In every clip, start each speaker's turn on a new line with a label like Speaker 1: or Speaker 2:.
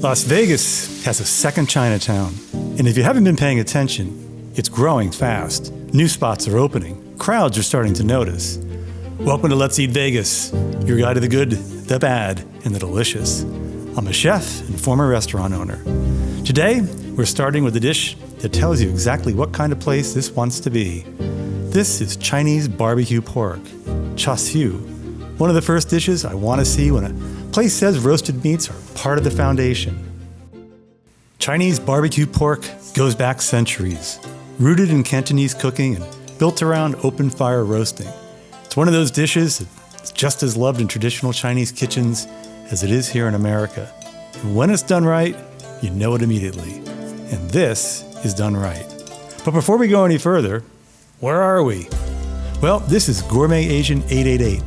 Speaker 1: Las Vegas has a second Chinatown, and if you haven't been paying attention, it's growing fast. New spots are opening. Crowds are starting to notice. Welcome to Let's Eat Vegas, your guide to the good, the bad, and the delicious. I'm a chef and former restaurant owner. Today, we're starting with a dish that tells you exactly what kind of place this wants to be. This is Chinese barbecue pork, char siu, one of the first dishes I want to see when a place says roasted meats are part of the foundation. Chinese barbecue pork goes back centuries, rooted in Cantonese cooking and built around open fire roasting. It's one of those dishes that's just as loved in traditional Chinese kitchens as it is here in America. And when it's done right, you know it immediately. And this is done right. But before we go any further, where are we? Well, this is Gourmet Asian 888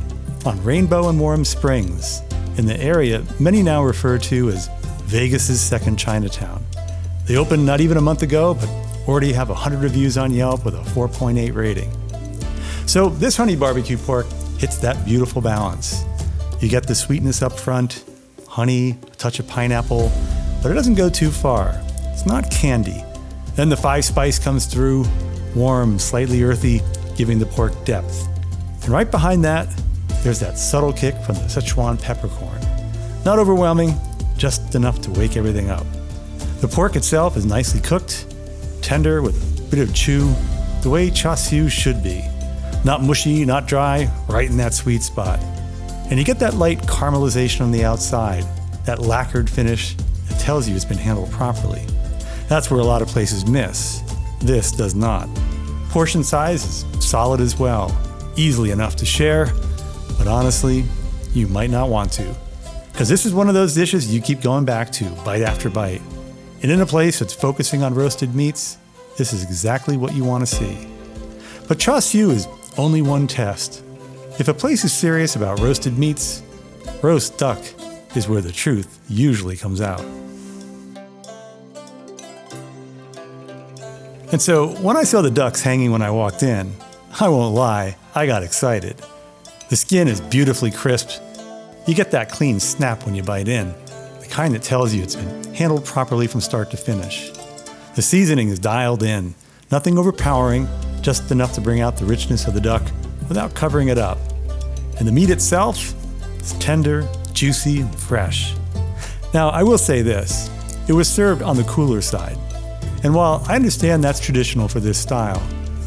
Speaker 1: on Rainbow and Warm Springs, in the area many now refer to as Vegas's second Chinatown. They opened not even a month ago, but already have 100 reviews on Yelp with a 4.8 rating. So this honey barbecue pork hits that beautiful balance. You get the sweetness up front, honey, a touch of pineapple, but it doesn't go too far. It's not candy. Then the 5 spice comes through, warm, slightly earthy, giving the pork depth. And right behind that, there's that subtle kick from the Sichuan peppercorn. Not overwhelming, just enough to wake everything up. The pork itself is nicely cooked, tender with a bit of chew, the way char siu should be. Not mushy, not dry, right in that sweet spot. And you get that light caramelization on the outside, that lacquered finish that tells you it's been handled properly. That's where a lot of places miss. This does not. Portion size is solid as well, easily enough to share, but honestly, you might not want to. Because this is one of those dishes you keep going back to, bite after bite. And in a place that's focusing on roasted meats, this is exactly what you want to see. But char siu is only one test. If a place is serious about roasted meats, roast duck is where the truth usually comes out. And so when I saw the ducks hanging when I walked in, I won't lie, I got excited. The skin is beautifully crisp. You get that clean snap when you bite in, the kind that tells you it's been handled properly from start to finish. The seasoning is dialed in, nothing overpowering, just enough to bring out the richness of the duck without covering it up. And the meat itself is tender, juicy, and fresh. Now, I will say this, it was served on the cooler side. And while I understand that's traditional for this style,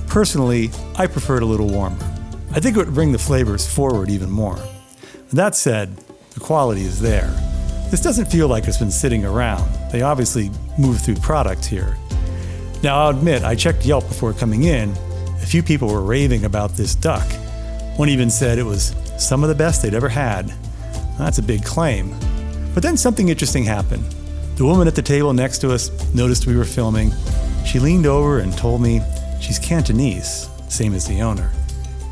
Speaker 1: personally, I prefer it a little warmer. I think it would bring the flavors forward even more. That said, the quality is there. This doesn't feel like it's been sitting around. They obviously moved through product here. Now, I'll admit, I checked Yelp before coming in. A few people were raving about this duck. One even said it was some of the best they'd ever had. That's a big claim. But then something interesting happened. The woman at the table next to us noticed we were filming. She leaned over and told me she's Cantonese, same as the owner,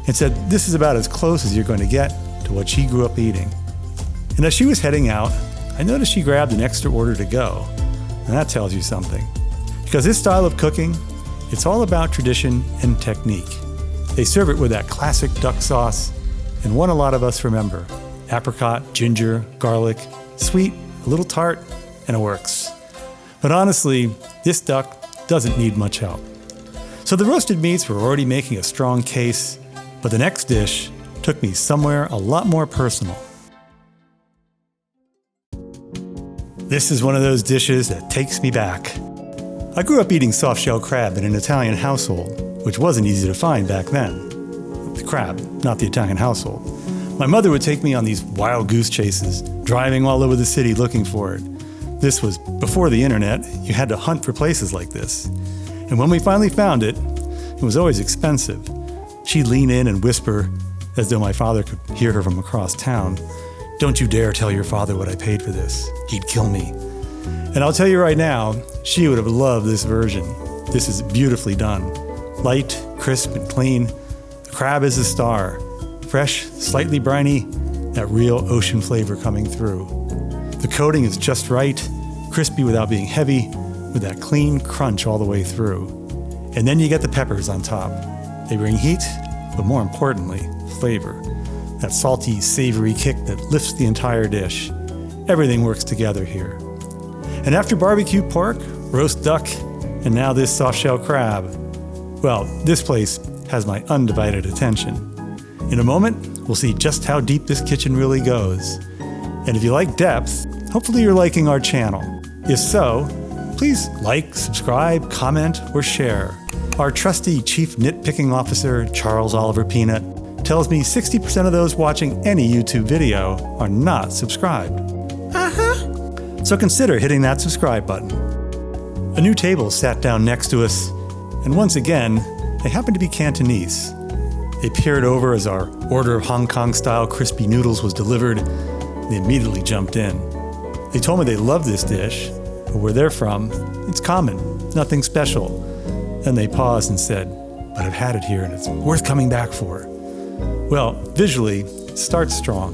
Speaker 1: and said this is about as close as you're going to get to what she grew up eating. And as she was heading out, I noticed she grabbed an extra order to go. And that tells you something. Because this style of cooking, it's all about tradition and technique. They serve it with that classic duck sauce, and one a lot of us remember. Apricot, ginger, garlic, sweet, a little tart, and it works. But honestly, this duck doesn't need much help. So the roasted meats were already making a strong case, but the next dish took me somewhere a lot more personal. This is one of those dishes that takes me back. I grew up eating soft-shell crab in an Italian household, which wasn't easy to find back then. The crab, not the Italian household. My mother would take me on these wild goose chases, driving all over the city looking for it. This was before the internet. You had to hunt for places like this. And when we finally found it, it was always expensive. She'd lean in and whisper, as though my father could hear her from across town, "Don't you dare tell your father what I paid for this. He'd kill me." And I'll tell you right now, she would have loved this version. This is beautifully done. Light, crisp, and clean. The crab is a star. Fresh, slightly briny, that real ocean flavor coming through. The coating is just right, crispy without being heavy, with that clean crunch all the way through. And then you get the peppers on top. They bring heat, but more importantly, flavor. That salty, savory kick that lifts the entire dish. Everything works together here. And after barbecue pork, roast duck, and now this soft-shell crab, well, this place has my undivided attention. In a moment, we'll see just how deep this kitchen really goes. And if you like depth, hopefully you're liking our channel. If so, please like, subscribe, comment, or share. Our trusty Chief Nitpicking Officer, Charles Oliver Peanut, tells me 60% of those watching any YouTube video are not subscribed. So consider hitting that subscribe button. A new table sat down next to us, and once again, they happened to be Cantonese. They peered over as our order of Hong Kong-style crispy noodles was delivered. They immediately jumped in. They told me they love this dish, but where they're from, it's common, nothing special. Then they paused and said, "But I've had it here and it's worth coming back for." Well, visually, it starts strong.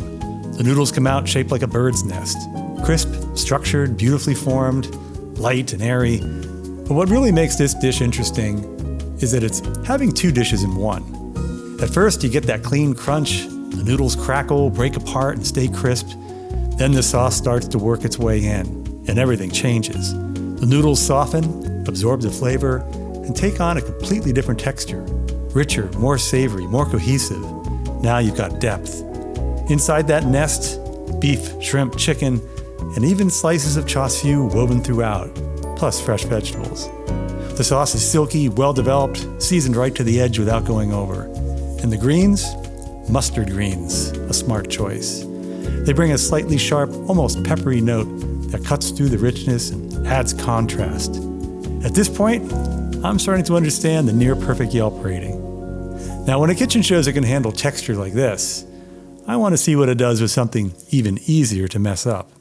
Speaker 1: The noodles come out shaped like a bird's nest. Crisp, structured, beautifully formed, light and airy. But what really makes this dish interesting is that it's having two dishes in one. At first, you get that clean crunch, the noodles crackle, break apart, and stay crisp. Then the sauce starts to work its way in, and everything changes. The noodles soften, absorb the flavor, and take on a completely different texture. Richer, more savory, more cohesive. Now you've got depth. Inside that nest, beef, shrimp, chicken, and even slices of char siu woven throughout, plus fresh vegetables. The sauce is silky, well-developed, seasoned right to the edge without going over. And the greens? Mustard greens, a smart choice. They bring a slightly sharp, almost peppery note that cuts through the richness and adds contrast. At this point, I'm starting to understand the near-perfect Yelp rating. Now, when a kitchen shows it can handle texture like this, I want to see what it does with something even easier to mess up.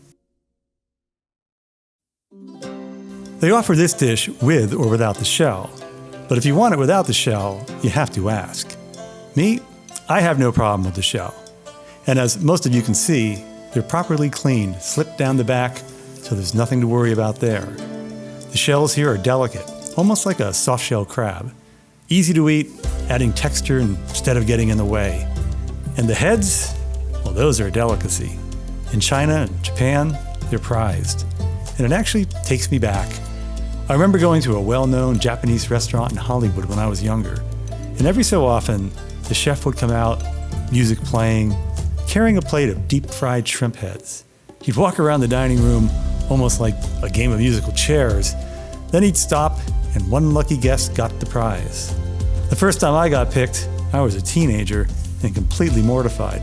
Speaker 1: They offer this dish with or without the shell, but if you want it without the shell, you have to ask. Me, I have no problem with the shell. And as most of you can see, they're properly cleaned, slipped down the back, so there's nothing to worry about there. The shells here are delicate, almost like a soft-shell crab. Easy to eat, adding texture instead of getting in the way. And the heads, well, those are a delicacy. In China and Japan, they're prized. And it actually takes me back. I remember going to a well-known Japanese restaurant in Hollywood when I was younger. And every so often, the chef would come out, music playing, carrying a plate of deep-fried shrimp heads. He'd walk around the dining room almost like a game of musical chairs. Then he'd stop, and one lucky guest got the prize. The first time I got picked, I was a teenager and completely mortified.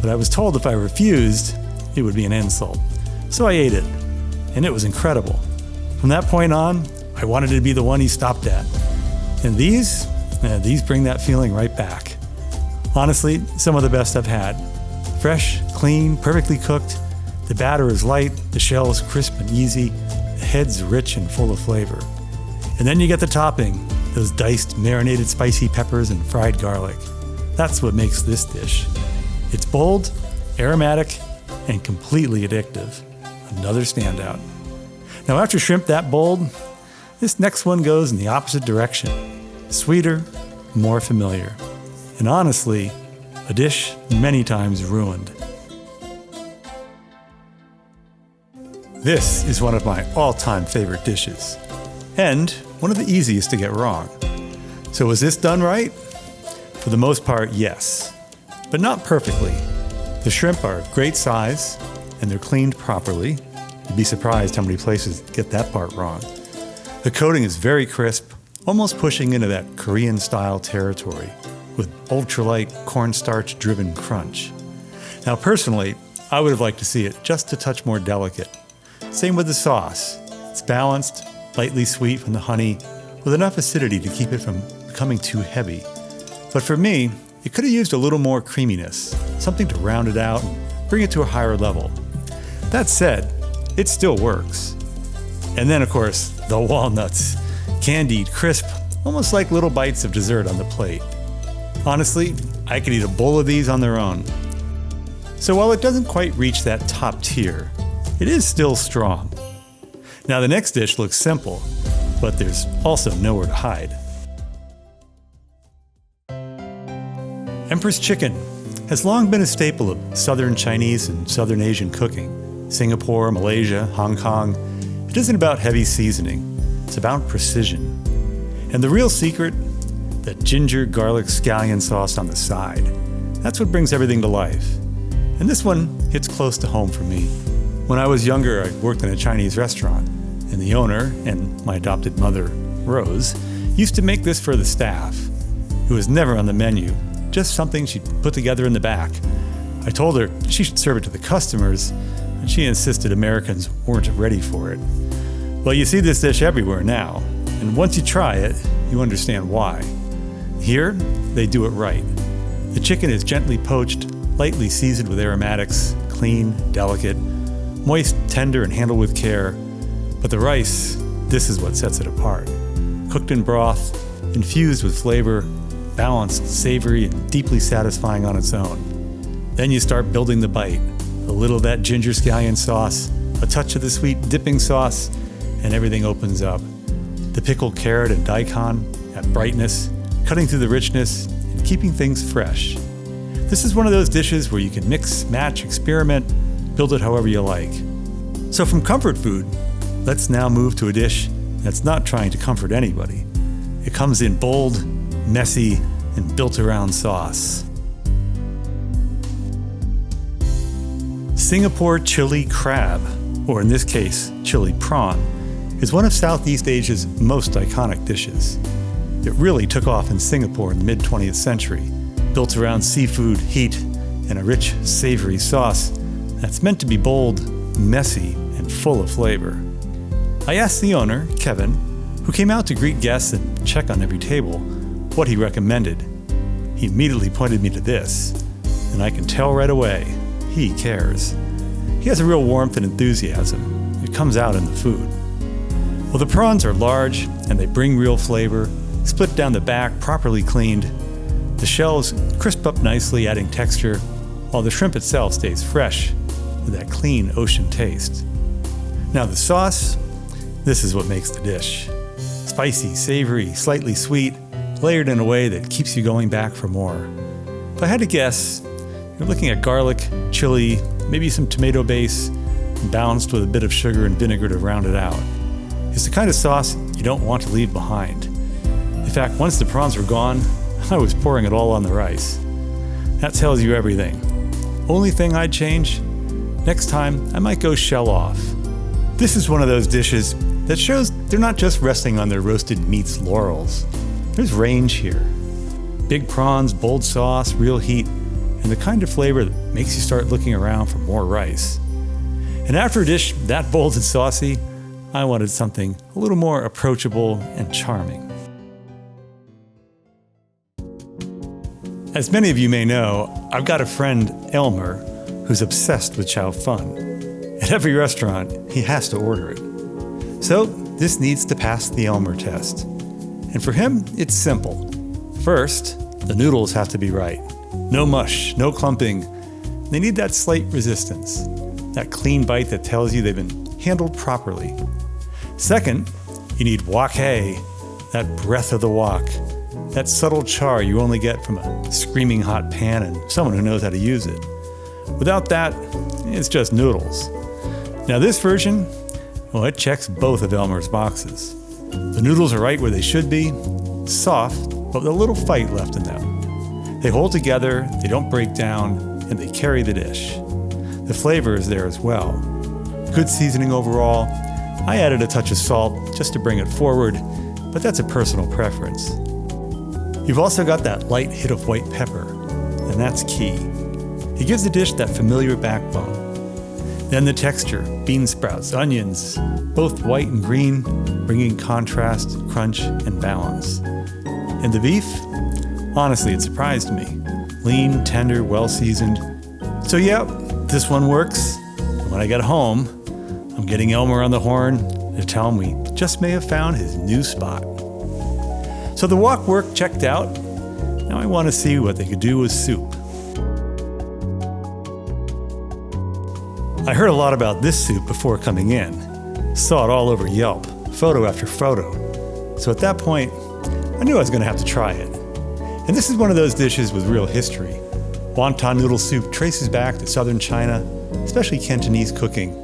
Speaker 1: But I was told if I refused, it would be an insult. So I ate it, and it was incredible. From that point on, I wanted to be the one he stopped at. And these bring that feeling right back. Honestly, some of the best I've had. Fresh, clean, perfectly cooked. The batter is light, the shell is crisp and easy, the head's rich and full of flavor. And then you get the topping, those diced, marinated spicy peppers and fried garlic. That's what makes this dish. It's bold, aromatic, and completely addictive. Another standout. Now after shrimp that bold, this next one goes in the opposite direction. Sweeter, more familiar. And honestly, a dish many times ruined. This is one of my all-time favorite dishes, and one of the easiest to get wrong. So was this done right? For the most part, yes, but not perfectly. The shrimp are great size, and they're cleaned properly. You'd be surprised how many places get that part wrong. The coating is very crisp, almost pushing into that Korean-style territory, with ultralight cornstarch-driven crunch. Now personally, I would have liked to see it just a touch more delicate. Same with the sauce. It's balanced, lightly sweet from the honey, with enough acidity to keep it from becoming too heavy. But for me, it could have used a little more creaminess, something to round it out and bring it to a higher level. That said, it still works. And then, of course, the walnuts. Candied, crisp, almost like little bites of dessert on the plate. Honestly, I could eat a bowl of these on their own. So while it doesn't quite reach that top tier, it is still strong. Now the next dish looks simple, but there's also nowhere to hide. Empress chicken has long been a staple of Southern Chinese and Southern Asian cooking. Singapore, Malaysia, Hong Kong, It isn't about heavy seasoning, it's about precision. And the real secret, that ginger garlic scallion sauce on the side. That's what brings everything to life. And this one hits close to home for me. When I was younger, I worked in a Chinese restaurant, and the owner, and my adopted mother, Rose, used to make this for the staff. It was never on the menu, just something she'd put together in the back. I told her she should serve it to the customers, and she insisted Americans weren't ready for it. Well, you see this dish everywhere now, and once you try it, you understand why. Here, they do it right. The chicken is gently poached, lightly seasoned with aromatics, clean, delicate, moist, tender, and handled with care. But the rice, this is what sets it apart. Cooked in broth, infused with flavor, balanced, savory, and deeply satisfying on its own. Then you start building the bite. A little of that ginger scallion sauce, a touch of the sweet dipping sauce, and everything opens up. The pickled carrot and daikon, that brightness, cutting through the richness, and keeping things fresh. This is one of those dishes where you can mix, match, experiment, build it however you like. So from comfort food, let's now move to a dish that's not trying to comfort anybody. It comes in bold, messy, and built around sauce. Singapore chili crab, or in this case, chili prawn, is one of Southeast Asia's most iconic dishes. It really took off in Singapore in the mid-20th century, built around seafood, heat, and a rich, savory sauce that's meant to be bold, messy, and full of flavor. I asked the owner, Kevin, who came out to greet guests and check on every table, what he recommended. He immediately pointed me to this, and I can tell right away, he cares. He has a real warmth and enthusiasm. It comes out in the food. Well, the prawns are large, and they bring real flavor, split down the back, properly cleaned. The shells crisp up nicely, adding texture, while the shrimp itself stays fresh with that clean ocean taste. Now the sauce, this is what makes the dish. Spicy, savory, slightly sweet, layered in a way that keeps you going back for more. If I had to guess, you're looking at garlic, chili, maybe some tomato base, balanced with a bit of sugar and vinegar to round it out. It's the kind of sauce you don't want to leave behind. In fact, once the prawns were gone, I was pouring it all on the rice. That tells you everything. Only thing I'd change? Next time, I might go shell off. This is one of those dishes that shows they're not just resting on their roasted meat's laurels. There's range here. Big prawns, bold sauce, real heat, and the kind of flavor that makes you start looking around for more rice. And after a dish that bold and saucy, I wanted something a little more approachable and charming. As many of you may know, I've got a friend, Elmer, who's obsessed with chow fun. At every restaurant, he has to order it. So this needs to pass the Elmer test. And for him, it's simple. First, the noodles have to be right. No mush, no clumping. They need that slight resistance, that clean bite that tells you they've been handled properly. Second, you need wok hei, that breath of the wok, that subtle char you only get from a screaming hot pan and someone who knows how to use it. Without that, it's just noodles. Now this version, well, it checks both of Elmer's boxes. The noodles are right where they should be, soft, but with a little fight left in them. They hold together, they don't break down, and they carry the dish. The flavor is there as well. Good seasoning overall. I added a touch of salt just to bring it forward, but that's a personal preference. You've also got that light hit of white pepper, and that's key. It gives the dish that familiar backbone. Then the texture, bean sprouts, onions, both white and green, bringing contrast, crunch, and balance. And the beef? Honestly, it surprised me. Lean, tender, well-seasoned. So yeah, this one works. And when I get home, I'm getting Elmer on the horn to tell him we just may have found his new spot. So the wok work checked out. Now I want to see what they could do with soup. I heard a lot about this soup before coming in. Saw it all over Yelp, photo after photo. So at that point, I knew I was going to have to try it. And this is one of those dishes with real history. Wonton noodle soup traces back to southern China, especially Cantonese cooking.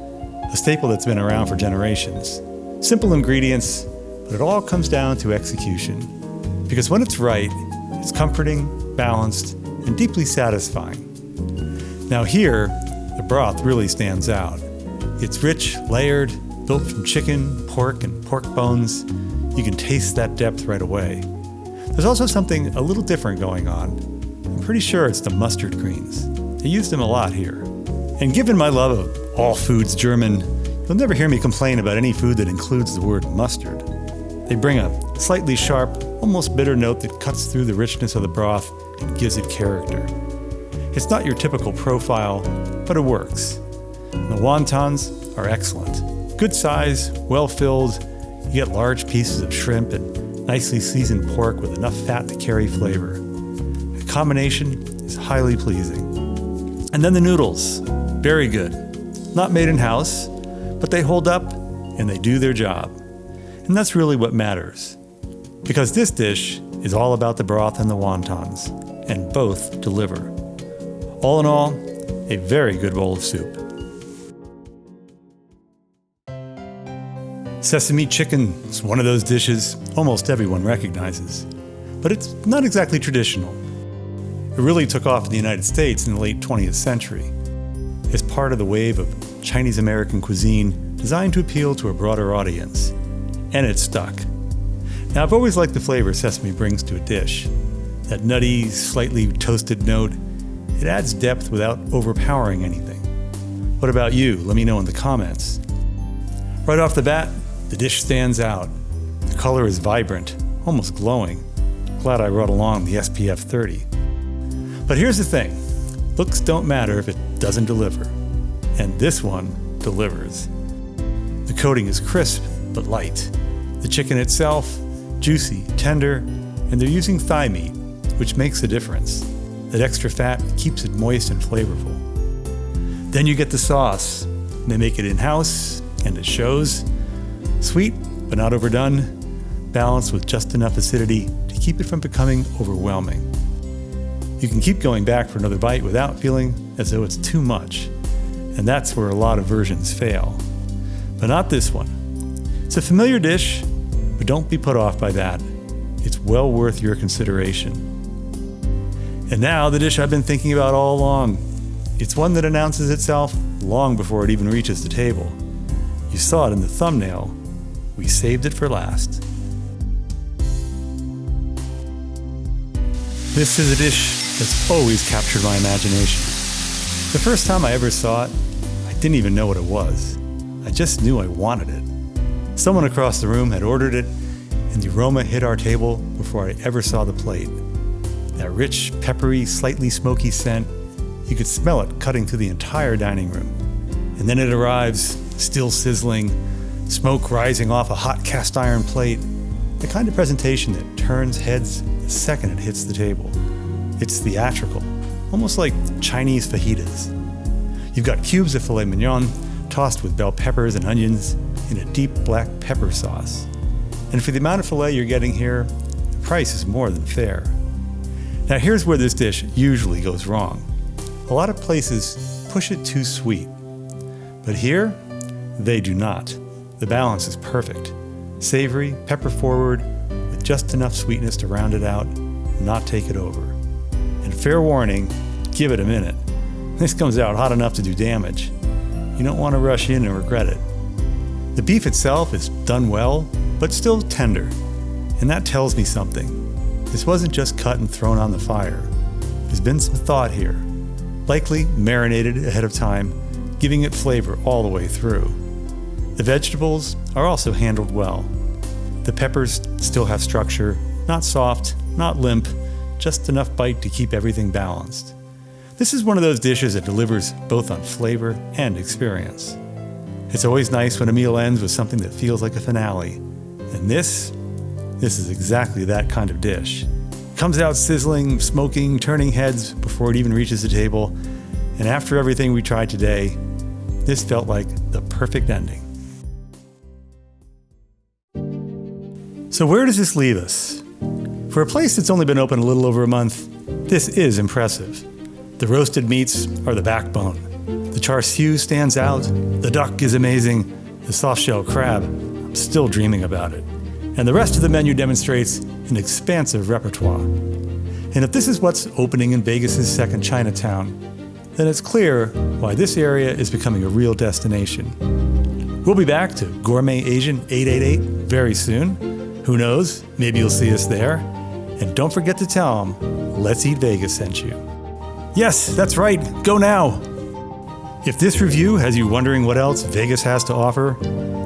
Speaker 1: a staple that's been around for generations. Simple ingredients, but it all comes down to execution. Because when it's right, it's comforting, balanced, and deeply satisfying. Now here, the broth really stands out. It's rich, layered, built from chicken, pork, and pork bones. You can taste that depth right away. There's also something a little different going on. I'm pretty sure it's the mustard greens. They use them a lot here. And given my love of all foods German, you'll never hear me complain about any food that includes the word mustard. They bring a slightly sharp, almost bitter note that cuts through the richness of the broth and gives it character. It's not your typical profile, but it works. And the wontons are excellent. Good size, well filled. You get large pieces of shrimp and nicely seasoned pork with enough fat to carry flavor. The combination is highly pleasing. And then the noodles, very good. Not made in-house, but they hold up and they do their job. And that's really what matters. Because this dish is all about the broth and the wontons, and both deliver. All in all, a very good bowl of soup. Sesame chicken is one of those dishes almost everyone recognizes, but it's not exactly traditional. It really took off in the United States in the late 20th century as part of the wave of Chinese American cuisine designed to appeal to a broader audience, and it stuck. Now, I've always liked the flavor sesame brings to a dish. That nutty, slightly toasted note, it adds depth without overpowering anything. What about you? Let me know in the comments. Right off the bat, the dish stands out. The color is vibrant, almost glowing. Glad I brought along the SPF 30. But here's the thing. Looks don't matter if it doesn't deliver. And this one delivers. The coating is crisp, but light. The chicken itself, juicy, tender, and they're using thigh meat, which makes a difference. That extra fat keeps it moist and flavorful. Then you get the sauce. They make it in-house, and it shows. Sweet, but not overdone, balanced with just enough acidity to keep it from becoming overwhelming. You can keep going back for another bite without feeling as though it's too much, and that's where a lot of versions fail. But not this one. It's a familiar dish, but don't be put off by that. It's well worth your consideration. And now the dish I've been thinking about all along. It's one that announces itself long before it even reaches the table. You saw it in the thumbnail. We saved it for last. This is a dish that's always captured my imagination. The first time I ever saw it, I didn't even know what it was. I just knew I wanted it. Someone across the room had ordered it, and the aroma hit our table before I ever saw the plate. That rich, peppery, slightly smoky scent, you could smell it cutting through the entire dining room. And then it arrives, still sizzling, smoke rising off a hot cast iron plate, the kind of presentation that turns heads the second it hits the table. It's theatrical, almost like Chinese fajitas. You've got cubes of filet mignon tossed with bell peppers and onions in a deep black pepper sauce. And for the amount of filet you're getting here, the price is more than fair. Now here's where this dish usually goes wrong. A lot of places push it too sweet, but here, they do not. The balance is perfect. Savory, pepper forward, with just enough sweetness to round it out, not take it over. And fair warning, give it a minute. This comes out hot enough to do damage. You don't want to rush in and regret it. The beef itself is done well, but still tender. And that tells me something. This wasn't just cut and thrown on the fire. There's been some thought here. Likely marinated ahead of time, giving it flavor all the way through. The vegetables are also handled well. The peppers still have structure, not soft, not limp, just enough bite to keep everything balanced. This is one of those dishes that delivers both on flavor and experience. It's always nice when a meal ends with something that feels like a finale. And this is exactly that kind of dish. It comes out sizzling, smoking, turning heads before it even reaches the table. And after everything we tried today, this felt like the perfect ending. So where does this leave us? For a place that's only been open a little over a month, this is impressive. The roasted meats are the backbone. The char siu stands out, the duck is amazing, the soft-shell crab, I'm still dreaming about it. And the rest of the menu demonstrates an expansive repertoire. And if this is what's opening in Vegas' second Chinatown, then it's clear why this area is becoming a real destination. We'll be back to Gourmet Asian 888 very soon. Who knows, maybe you'll see us there. And don't forget to tell them, Let's Eat Vegas sent you. Yes, that's right, go now! If this review has you wondering what else Vegas has to offer,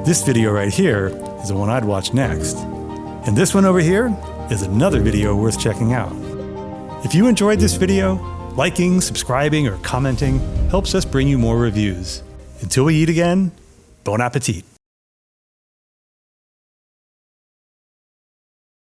Speaker 1: this video right here is the one I'd watch next. And this one over here is another video worth checking out. If you enjoyed this video, liking, subscribing, or commenting helps us bring you more reviews. Until we eat again, bon appetit.